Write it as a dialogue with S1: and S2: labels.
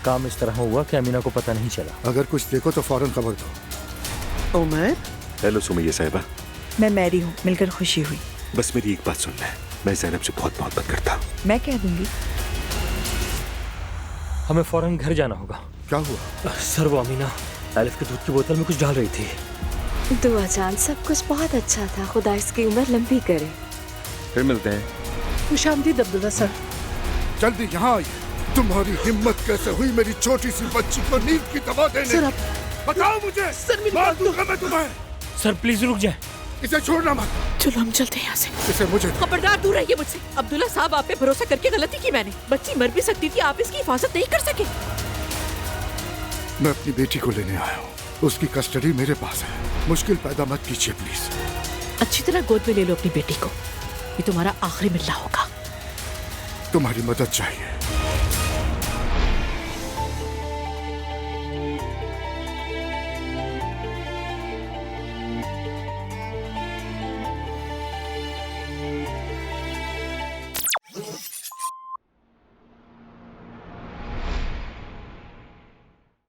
S1: काम इस तरह हुआ कि अमीना को पता नहीं चला।
S2: अगर कुछ देखो तो फौरन खबर दो।
S3: ओमर,
S4: हेलो सुमैया साहिबा।
S5: मैं मैरी हूँ, मिलकर खुशी हुई।
S4: बस मेरी एक बात सुन ले, मैं ज़ैनब से बहुत मोहब्बत करता हूँ।
S5: मैं कह दूंगी।
S1: हमें फौरन घर जाना होगा।
S2: क्या हुआ?
S1: सर वो अमीना एलिफ के दूध की बोतल में कुछ डाल रही थी।
S6: दुआ जान, सब कुछ बहुत अच्छा था। खुदा इसकी उम्र लंबी करे।
S4: फिर मिलते हैं।
S3: खुशामदीद अब्दुल्ला सर।
S2: जल्दी यहाँ आइए। तुम्हारी हिम्मत कैसे हुई मेरी छोटी सी बच्ची को नींद की दवा देने?
S3: सर आप
S2: बताओ मुझे।
S3: सर मेरी
S2: मार
S3: बात तो
S2: दूंगा मैं तुम्हें।
S1: सर प्लीज रुक जाए।
S2: इसे छोड़ना मत।
S3: चलो हम चलते हैं यहाँ से।
S2: इसे मुझे
S7: खबरदार दूर रहिए मुझसे। अब्दुल्ला साहब आप पे भरोसा करके गलती की मैंने। बच्ची मर भी सकती थी, आप इसकी हिफाजत नहीं कर सके।
S2: मैं अपनी बेटी को लेने आया हूँ, उसकी कस्टडी मेरे पास है। मुश्किल पैदा मत कीजिए प्लीज।
S7: अच्छी तरह गोद में ले लो अपनी बेटी को, ये तुम्हारा आखिरी मिलना होगा।
S2: तुम्हारी मदद चाहिए।